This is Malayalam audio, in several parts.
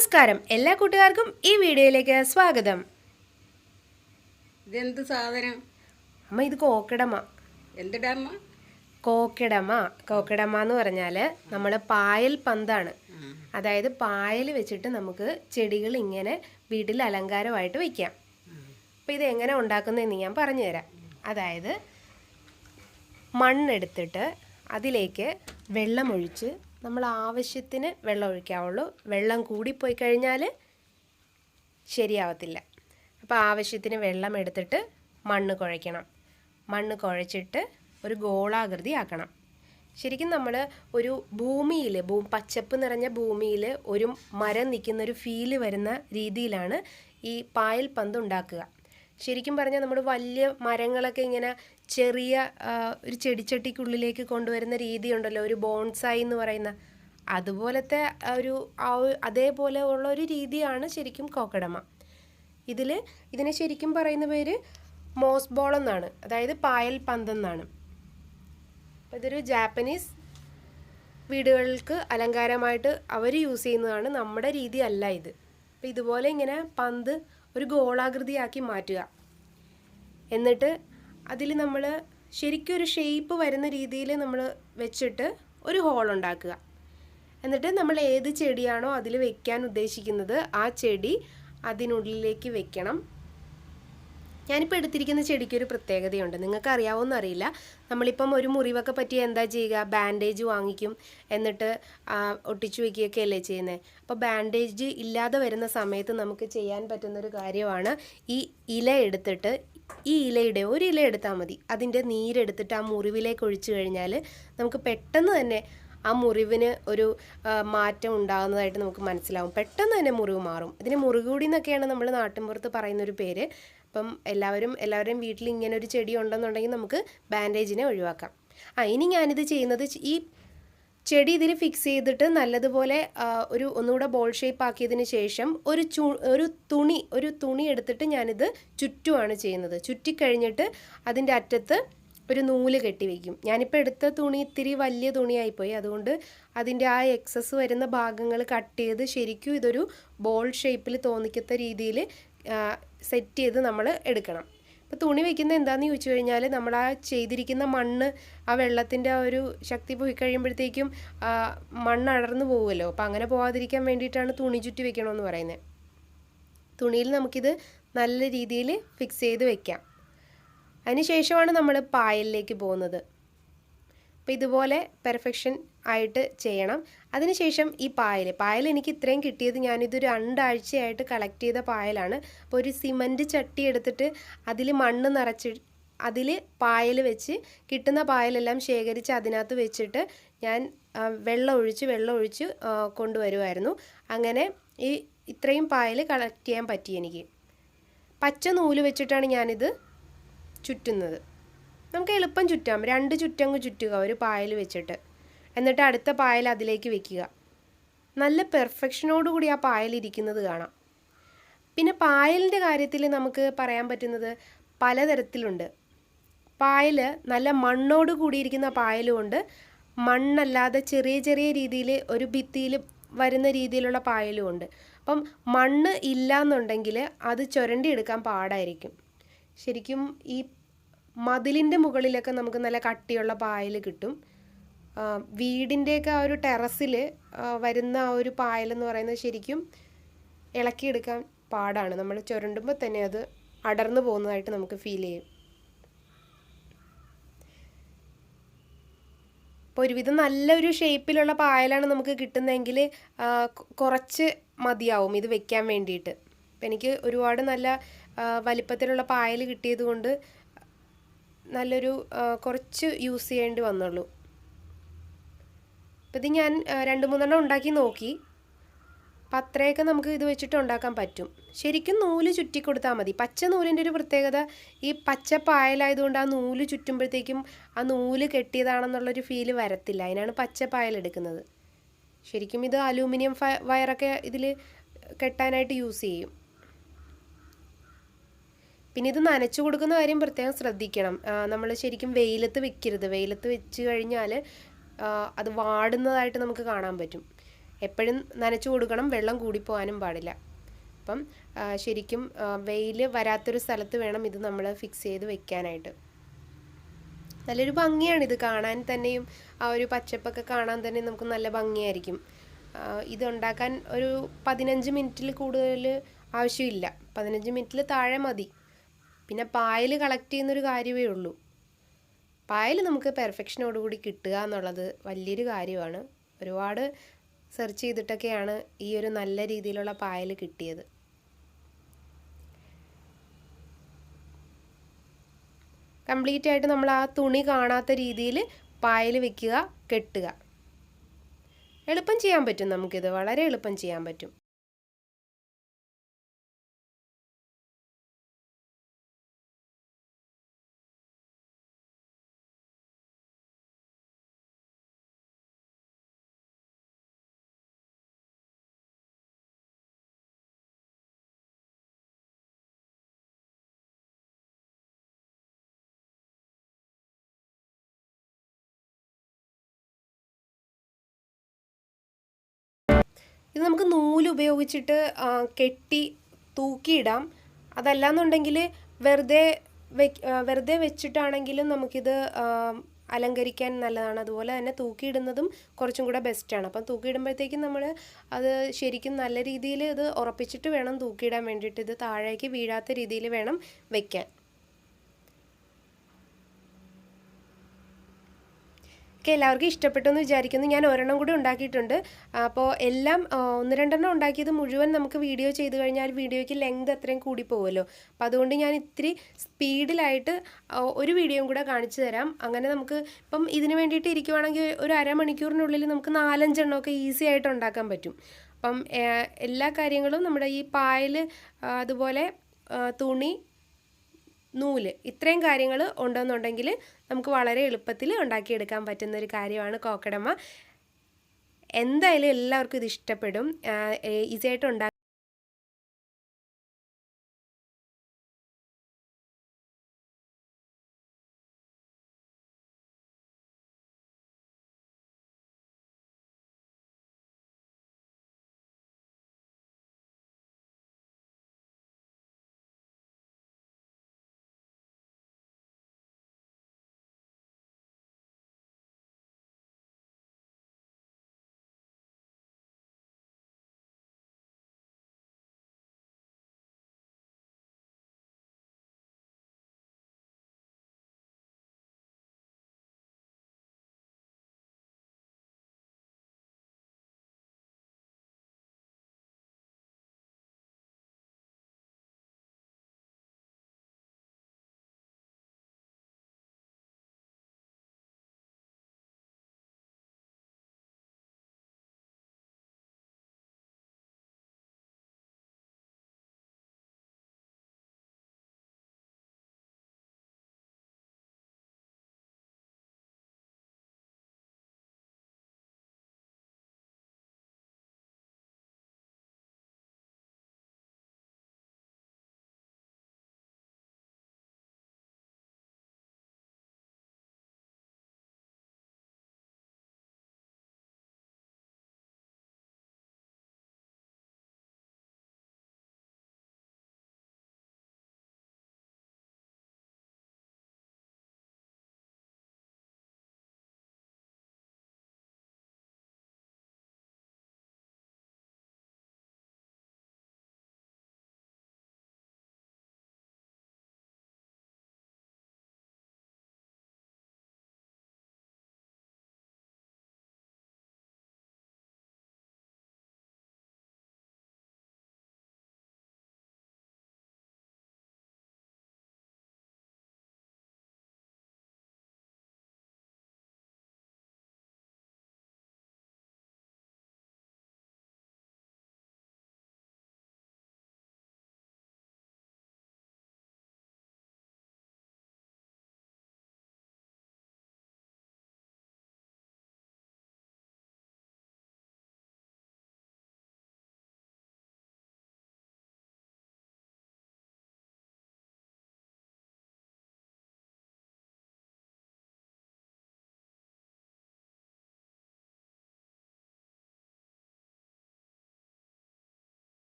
നമസ്കാരം എല്ലാ കൂട്ടുകാർക്കും ഈ വീഡിയോയിലേക്ക് സ്വാഗതം. ഇതെന്ത് സാധനം? അമ്മ ഇത് കോക്കിടമ. എന്തിടമ്മ? കോക്കിടമ എന്ന് പറഞ്ഞാൽ നമ്മൾ പായൽ പന്താണ്. അതായത് പായൽ വെച്ചിട്ട് നമുക്ക് ചെടികൾ ഇങ്ങനെ വീട്ടിൽ അലങ്കാരമായിട്ട് വയ്ക്കാം. അപ്പോൾ ഇത് എങ്ങനെ ഉണ്ടാക്കുന്നതെന്ന് ഞാൻ പറഞ്ഞു തരാം. അതായത് മണ്ണെടുത്തിട്ട് അതിലേക്ക് വെള്ളമൊഴിച്ച് നമ്മൾ ആവശ്യത്തിന് വെള്ളം ഒഴിക്കാവുള്ളൂ. വെള്ളം കൂടിപ്പോയി കഴിഞ്ഞാൽ ശരിയാവത്തില്ല. അപ്പോൾ ആവശ്യത്തിന് വെള്ളം എടുത്തിട്ട് മണ്ണ് കുഴയ്ക്കണം. മണ്ണ് കുഴച്ചിട്ട് ഒരു ഗോളാകൃതി ആക്കണം. ശരിക്കും നമ്മൾ ഒരു ഭൂമിയിൽ പച്ചപ്പ് നിറഞ്ഞ ഭൂമിയിൽ ഒരു മരം നിൽക്കുന്നൊരു ഫീല് വരുന്ന രീതിയിലാണ് ഈ പായൽ പന്ത് ഉണ്ടാക്കുക. ശരിക്കും പറഞ്ഞാൽ നമ്മൾ വലിയ മരങ്ങളൊക്കെ ഇങ്ങനെ ചെറിയ ഒരു ചെടിച്ചട്ടിക്കുള്ളിലേക്ക് കൊണ്ടുവരുന്ന രീതിയുണ്ടല്ലോ, ഒരു ബോൺസായി എന്ന് പറയുന്ന അതുപോലത്തെ അതേപോലെ ഉള്ള ഒരു രീതിയാണ് ശരിക്കും കോക്കിടമ. ഇതിനെ ശരിക്കും പറയുന്ന പേര് മോസ് ബോൾ എന്നാണ്, അതായത് പായൽ പന്ത് എന്നാണ്. ഇതൊരു ജാപ്പനീസ് വീടുകൾക്ക് അലങ്കാരമായിട്ട് അവർ യൂസ് ചെയ്യുന്നതാണ്. നമ്മുടെ രീതി അല്ല ഇത്. അപ്പോൾ ഇതുപോലെ ഇങ്ങനെ പന്ത് ഒരു ഗോളാകൃതിയാക്കി മാറ്റുക. എന്നിട്ട് അതിൽ നമ്മൾ ശരിക്കും ഒരു ഷേപ്പ് വരുന്ന രീതിയിൽ നമ്മൾ വെച്ചിട്ട് ഒരു ഹോൾ ഉണ്ടാക്കുക. എന്നിട്ട് നമ്മൾ ഏത് ചെടിയാണോ അതിൽ വെക്കാൻ ഉദ്ദേശിക്കുന്നത് ആ ചെടി അതിനുള്ളിലേക്ക് വെക്കണം. ഞാനിപ്പോൾ എടുത്തിരിക്കുന്ന ചെടിക്കൊരു പ്രത്യേകതയുണ്ട്, നിങ്ങൾക്ക് അറിയാവുമെന്ന് അറിയില്ല. നമ്മളിപ്പം ഒരു മുറിവൊക്കെ പറ്റിയാൽ എന്താ ചെയ്യുക? ബാൻഡേജ് വാങ്ങിക്കും, എന്നിട്ട് ഒട്ടിച്ചു വയ്ക്കുകയൊക്കെ അല്ലേ ചെയ്യുന്നത്. അപ്പോൾ ബാൻഡേജ് ഇല്ലാതെ വരുന്ന സമയത്ത് നമുക്ക് ചെയ്യാൻ പറ്റുന്നൊരു കാര്യമാണ് ഈ ഇല എടുത്തിട്ട്, ഈ ഇലയുടെ ഒരു ഇല എടുത്താൽ മതി, അതിൻ്റെ നീരെടുത്തിട്ട് ആ മുറിവിലേക്ക് ഒഴിച്ചു കഴിഞ്ഞാൽ നമുക്ക് പെട്ടെന്ന് തന്നെ ആ മുറിവിന് ഒരു മാറ്റം ഉണ്ടാകുന്നതായിട്ട് നമുക്ക് മനസ്സിലാവും. പെട്ടെന്ന് തന്നെ മുറിവ് മാറും. ഇതിന് മുറികൂടി എന്നൊക്കെയാണ് നമ്മൾ നാട്ടിൻപുറത്ത് പറയുന്നൊരു പേര്. അപ്പം എല്ലാവരുടെയും വീട്ടിൽ ഇങ്ങനെ ഒരു ചെടി ഉണ്ടെന്നുണ്ടെങ്കിൽ നമുക്ക് ബാൻഡേജിനെ ഒഴിവാക്കാം. ഇനി ഞാനിത് ചെയ്യുന്നത്, ഈ ചെടി ഇതിൽ ഫിക്സ് ചെയ്തിട്ട് നല്ലതുപോലെ ഒന്നുകൂടെ ബോൾ ഷേപ്പ് ആക്കിയതിന് ശേഷം ഒരു തുണി എടുത്തിട്ട് ഞാനിത് ചുറ്റുമാണ് ചെയ്യുന്നത്. ചുറ്റിക്കഴിഞ്ഞിട്ട് അതിൻ്റെ അറ്റത്ത് ഒരു നൂല് കെട്ടി വയ്ക്കും. ഞാനിപ്പോൾ എടുത്ത തുണി ഇത്തിരി വലിയ തുണിയായിപ്പോയി, അതുകൊണ്ട് അതിൻ്റെ ആ എക്സസ് വരുന്ന ഭാഗങ്ങൾ കട്ട് ചെയ്ത് ശരിക്കും ഇതൊരു ബോൾ ഷേപ്പിൽ തോന്നിക്കത്ത രീതിയിൽ സെറ്റ് ചെയ്ത് നമ്മൾ എടുക്കണം. അപ്പോൾ തുണി വയ്ക്കുന്നത് എന്താണെന്ന് ചോദിച്ചു കഴിഞ്ഞാൽ, നമ്മൾ ആ ചെയ്തിരിക്കുന്ന മണ്ണ് ആ വെള്ളത്തിൻ്റെ ആ ഒരു ശക്തി പോയി കഴിയുമ്പോഴത്തേക്കും മണ്ണ് അടർന്നു പോകുമല്ലോ. അപ്പോൾ അങ്ങനെ പോകാതിരിക്കാൻ വേണ്ടിയിട്ടാണ് തുണി ചുറ്റി വെക്കണമെന്ന് പറയുന്നത്. തുണിയിൽ നമുക്കിത് നല്ല രീതിയിൽ ഫിക്സ് ചെയ്ത് വെക്കാം. അതിനുശേഷമാണ് നമ്മൾ പായലിലേക്ക് പോകുന്നത്. അപ്പോൾ ഇതുപോലെ പെർഫെക്ഷൻ ആയിട്ട് ചെയ്യണം. അതിനുശേഷം ഈ പായൽ എനിക്ക് ഇത്രയും കിട്ടിയത്, ഞാനിത് 2 ആഴ്ചയായിട്ട് കളക്ട് ചെയ്ത പായലാണ്. അപ്പോൾ ഒരു സിമൻറ്റ് ചട്ടി എടുത്തിട്ട് അതിൽ മണ്ണ് നിറച്ച് അതിൽ പായൽ വെച്ച് കിട്ടുന്ന പായലെല്ലാം ശേഖരിച്ച് അതിനകത്ത് വെച്ചിട്ട് ഞാൻ വെള്ളം ഒഴിച്ച് കൊണ്ടുവരുമായിരുന്നു. അങ്ങനെ ഇത്രയും പായൽ കളക്ട് ചെയ്യാൻ പറ്റി എനിക്ക്. പച്ച നൂല് വെച്ചിട്ടാണ് ഞാനിത് ചുറ്റുന്നത്. നമുക്ക് എളുപ്പം ചുറ്റാം. 2 ചുറ്റങ്ങ് ചുറ്റുക ഒരു പായൽ വെച്ചിട്ട്. എന്നിട്ട് അടുത്ത പായൽ അതിലേക്ക് വെക്കുക. നല്ല പെർഫെക്ഷനോടുകൂടി ആ പായൽ ഇരിക്കുന്നത് കാണാം. പിന്നെ പായലിൻ്റെ കാര്യത്തിൽ നമുക്ക് പറയാൻ പറ്റുന്നത് പലതരത്തിലുണ്ട്. പായൽ നല്ല മണ്ണോട് കൂടിയിരിക്കുന്ന പായലുമുണ്ട്, മണ്ണല്ലാതെ ചെറിയ ചെറിയ രീതിയിൽ ഒരു ഭിത്തിയിൽ വരുന്ന രീതിയിലുള്ള പായലുമുണ്ട്. അപ്പം മണ്ണ് ഇല്ല എന്നുണ്ടെങ്കിൽ അത് ചുരണ്ടിയെടുക്കാൻ പാടായിരിക്കും. ശരിക്കും ഈ മതിലിൻ്റെ മുകളിലൊക്കെ നമുക്ക് നല്ല കട്ടിയുള്ള പായൽ കിട്ടും. വീടിൻ്റെയൊക്കെ ആ ഒരു ടെറസിൽ വരുന്ന ആ ഒരു പായലെന്ന് പറയുന്നത് ശരിക്കും ഇളക്കിയെടുക്കാൻ പാടാണ്. നമ്മൾ ചുരണ്ടുമ്പോൾ തന്നെ അത് അടർന്നു പോകുന്നതായിട്ട് നമുക്ക് ഫീൽ ചെയ്യും. അപ്പോൾ ഒരുവിധം നല്ലൊരു ഷേപ്പിലുള്ള പായലാണ് നമുക്ക് കിട്ടുന്നതെങ്കിൽ കുറച്ച് മതിയാവും ഇത് വെക്കാൻ വേണ്ടിയിട്ട്. അപ്പം എനിക്ക് ഒരുപാട് നല്ല വലിപ്പത്തിലുള്ള പായൽ കിട്ടിയത് കൊണ്ട് നല്ലൊരു കുറച്ച് യൂസ് ചെയ്യേണ്ടി വന്നുള്ളൂ. അപ്പം ഇത് ഞാൻ 2-3 ഉണ്ടാക്കി നോക്കി. അപ്പം അത്രയൊക്കെ നമുക്ക് ഇത് വെച്ചിട്ട് ഉണ്ടാക്കാൻ പറ്റും. ശരിക്കും നൂല് ചുറ്റി കൊടുത്താൽ മതി. പച്ച നൂലിൻ്റെ ഒരു പ്രത്യേകത, ഈ പച്ച പായലായതുകൊണ്ട് ആ നൂല് ചുറ്റുമ്പോഴത്തേക്കും ആ നൂല് കെട്ടിയതാണെന്നുള്ളൊരു ഫീല് വരത്തില്ല. അതിനാണ് പച്ച പായൽ എടുക്കുന്നത്. ശരിക്കും ഇത് അലൂമിനിയം വയറൊക്കെ ഇതിൽ കെട്ടാനായിട്ട് യൂസ് ചെയ്യും. പിന്നെ ഇത് നനച്ചു കൊടുക്കുന്ന കാര്യം പ്രത്യേകം ശ്രദ്ധിക്കണം. നമ്മൾ ശരിക്കും വെയിലത്ത് വെക്കരുത്. വെയിലത്ത് വെച്ച് കഴിഞ്ഞാൽ അത് വാടുന്നതായിട്ട് നമുക്ക് കാണാൻ പറ്റും. എപ്പോഴും നനച്ചു കൊടുക്കണം, വെള്ളം കൂടിപ്പോകാനും പാടില്ല. അപ്പം ശരിക്കും വെയിൽ വരാത്തൊരു സ്ഥലത്ത് വേണം ഇത് നമ്മൾ ഫിക്സ് ചെയ്ത് വെക്കാനായിട്ട്. നല്ലൊരു ഭംഗിയാണിത് കാണാൻ തന്നെയും, ആ ഒരു പച്ചപ്പൊക്കെ കാണാൻ തന്നെ നമുക്ക് നല്ല ഭംഗിയായിരിക്കും. ഇതുണ്ടാക്കാൻ ഒരു 15 മിനിറ്റിൽ കൂടുതൽ ആവശ്യമില്ല, 15 മിനിറ്റിൽ താഴെ മതി. പിന്നെ പായൽ കളക്ട് ചെയ്യുന്നൊരു കാര്യമേ ഉള്ളൂ. പായൽ നമുക്ക് പെർഫെക്ഷനോടുകൂടി കിട്ടുക എന്നുള്ളത് വലിയൊരു കാര്യമാണ്. ഒരുപാട് സെർച്ച് ചെയ്തിട്ടൊക്കെയാണ് ഈ ഒരു നല്ല രീതിയിലുള്ള പായൽ കിട്ടിയത്. കംപ്ലീറ്റ് ആയിട്ട് നമ്മൾ ആ തുണി കാണാത്ത രീതിയിൽ പായൽ വെക്കുക, കെട്ടുക. എളുപ്പം ചെയ്യാൻ പറ്റും നമുക്കിത്, വളരെ എളുപ്പം ചെയ്യാൻ പറ്റും. ഇത് നമുക്ക് നൂല് ഉപയോഗിച്ചിട്ട് കെട്ടി തൂക്കിയിടാം. അതല്ലാന്നുണ്ടെങ്കിൽ വെറുതെ വെച്ചിട്ടാണെങ്കിലും നമുക്കിത് അലങ്കരിക്കാൻ നല്ലതാണ്. അതുപോലെ തന്നെ തൂക്കിയിടുന്നതും കുറച്ചും കൂടെ ബെസ്റ്റാണ്. അപ്പം തൂക്കിയിടുമ്പോഴത്തേക്കും നമ്മൾ അത് ശരിക്കും നല്ല രീതിയിൽ ഇത് ഉറപ്പിച്ചിട്ട് വേണം തൂക്കിയിടാൻ വേണ്ടിയിട്ട്. ഇത് താഴേക്ക് വീഴാത്ത രീതിയിൽ വേണം വെക്കാൻ. ഒക്കെ എല്ലാവർക്കും ഇഷ്ടപ്പെട്ടു എന്ന് വിചാരിക്കുന്നു. ഞാൻ ഒരെണ്ണം കൂടി ഉണ്ടാക്കിയിട്ടുണ്ട്. അപ്പോൾ എല്ലാം 1-2 ഉണ്ടാക്കിയത് മുഴുവൻ നമുക്ക് വീഡിയോ ചെയ്ത് കഴിഞ്ഞാൽ വീഡിയോയ്ക്ക് ലെങ്ത് അത്രയും കൂടി പോകുമല്ലോ. അപ്പോൾ അതുകൊണ്ട് ഞാൻ ഇത്തിരി സ്പീഡിലായിട്ട് ഒരു വീഡിയോയും കൂടെ കാണിച്ചു തരാം. അങ്ങനെ നമുക്ക് ഇപ്പം ഇതിന് വേണ്ടിയിട്ട് ഇരിക്കുവാണെങ്കിൽ ഒരു അരമണിക്കൂറിനുള്ളിൽ നമുക്ക് 4-5 എണ്ണമൊക്കെ ഈസി ആയിട്ട് ഉണ്ടാക്കാൻ പറ്റും. അപ്പം എല്ലാ കാര്യങ്ങളും നമ്മുടെ ഈ പായൽ, അതുപോലെ തുണി, നൂല്, ഇത്രയും കാര്യങ്ങൾ ഉണ്ടെന്നുണ്ടെങ്കിൽ നമുക്ക് വളരെ എളുപ്പത്തിൽ ഉണ്ടാക്കിയെടുക്കാൻ പറ്റുന്ന ഒരു കാര്യമാണ് കോക്കഡമ്മ. എന്തായാലും എല്ലാവർക്കും ഇത് ഇഷ്ടപ്പെടും. ഈസി ആയിട്ട്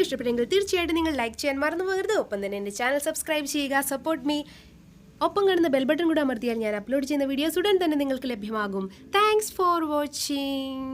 ഇഷ്ടപ്പെട്ടെങ്കിൽ തീർച്ചയായിട്ടും നിങ്ങൾ ലൈക്ക് ചെയ്യാൻ മറന്നു പോകരുത്. ഒപ്പം തന്നെ എൻ്റെ ചാനൽ സബ്സ്ക്രൈബ് ചെയ്യുക, സപ്പോർട്ട് മീ. ഒപ്പം കാണുന്ന ബെൽ ബട്ടൺ കൂടെ അമർത്തിയാൽ ഞാൻ അപ്ലോഡ് ചെയ്യുന്ന വീഡിയോസ് ഉടൻ തന്നെ നിങ്ങൾക്ക് ലഭ്യമാകും. Thanks for watching.